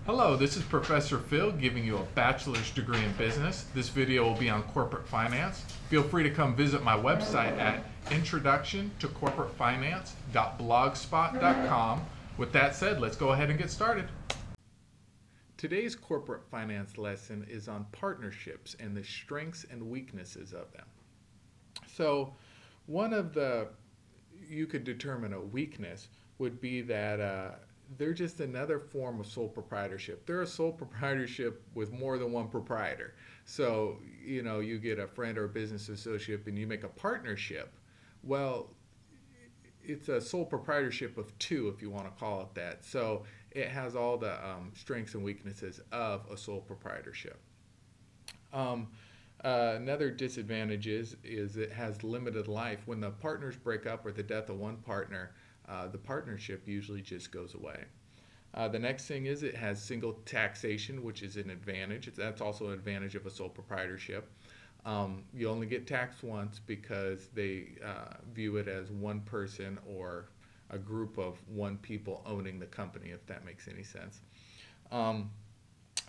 Hello, this is Professor Phil giving you a bachelor's degree in business. This video will be on corporate finance. Feel free to come visit my website at introductiontocorporatefinance.blogspot.com. With that said, let's go ahead and get started. Today's corporate finance lesson is on partnerships and the strengths and weaknesses of them. So you could determine a weakness would be that they're just another form of sole proprietorship. They're a sole proprietorship with more than one proprietor. So, you get a friend or a business associate and you make a partnership. Well, it's a sole proprietorship of two, if you want to call it that. So it has all the strengths and weaknesses of a sole proprietorship. Another disadvantage is it has limited life. When the partners break up or the death of one partner, the partnership usually just goes away. The next thing is it has single taxation, which is an advantage. That's also an advantage of a sole proprietorship. You only get taxed once because they view it as one person or a group of one people owning the company, if that makes any sense.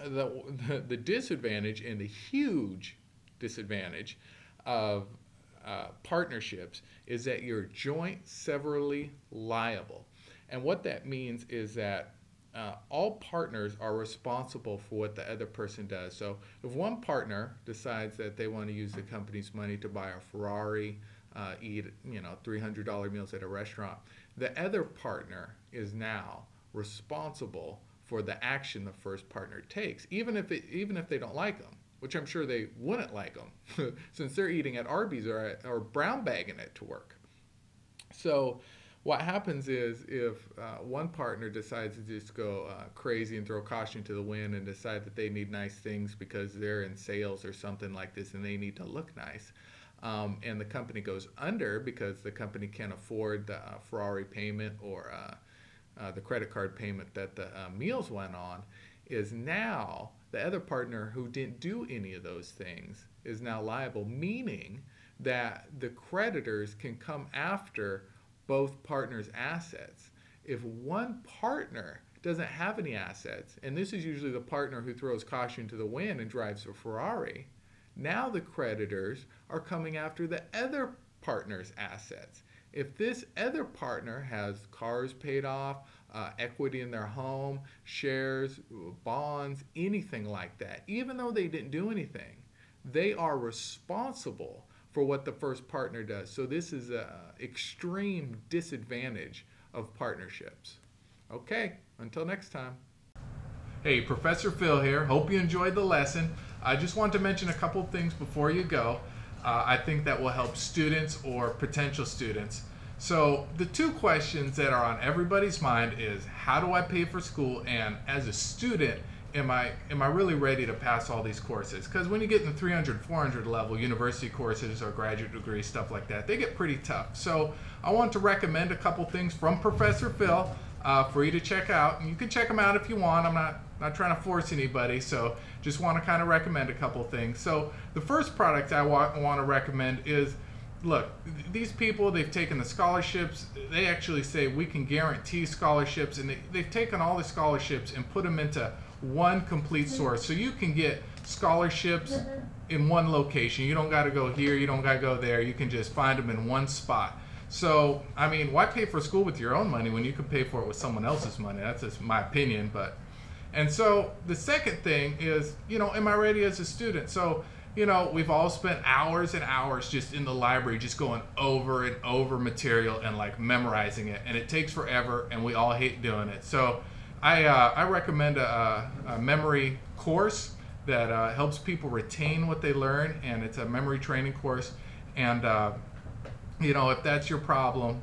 The disadvantage and the huge disadvantage of partnerships is that you're joint severally liable. And what that means is that all partners are responsible for what the other person does. So if one partner decides that they want to use the company's money to buy a Ferrari, eat $300 meals at a restaurant, the other partner is now responsible for the action the first partner takes, even if they don't like them, which I'm sure they wouldn't like them since they're eating at Arby's or brown bagging it to work. So what happens is if one partner decides to just go crazy and throw caution to the wind and decide that they need nice things because they're in sales or something like this and they need to look nice, and the company goes under because the company can't afford the Ferrari payment or the credit card payment that the meals went on, is now the other partner who didn't do any of those things is now liable, meaning that the creditors can come after both partners' assets. If one partner doesn't have any assets, and this is usually the partner who throws caution to the wind and drives a Ferrari, now the creditors are coming after the other partner's assets. If this other partner has cars paid off, equity in their home, shares, bonds, anything like that, even though they didn't do anything, they are responsible for what the first partner does. So this is an extreme disadvantage of partnerships. Okay, until next time. Hey, Professor Phil here. Hope you enjoyed the lesson. I just want to mention a couple things before you go. I think that will help students or potential students. So the two questions that are on everybody's mind is, how do I pay for school? And as a student, am I really ready to pass all these courses? Because when you get in the 300, 400 level university courses or graduate degree, stuff like that, they get pretty tough. So I want to recommend a couple things from Professor Phil for you to check out. And you can check them out if you want. I'm not trying to force anybody, so just want to kind of recommend a couple things. So the first product I want to recommend is, look, these people, they've taken the scholarships. They actually say we can guarantee scholarships, and they've taken all the scholarships and put them into one complete source. So you can get scholarships in one location. You don't got to go here, you don't got to go there. You can just find them in one spot. So, I mean, why pay for school with your own money when you can pay for it with someone else's money? That's just my opinion. And so the second thing is, am I ready as a student? So, we've all spent hours and hours just in the library, just going over and over material and like memorizing it. And it takes forever and we all hate doing it. So I recommend a memory course that helps people retain what they learn. And it's a memory training course. And, if that's your problem,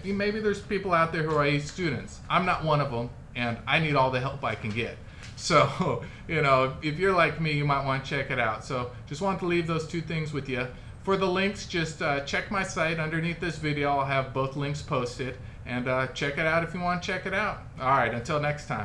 maybe there's people out there who are A students. I'm not one of them, and I need all the help I can get. So, if you're like me, you might want to check it out. So just want to leave those two things with you. For the links, just check my site underneath this video. I'll have both links posted, and check it out if you want to check it out. All right, until next time.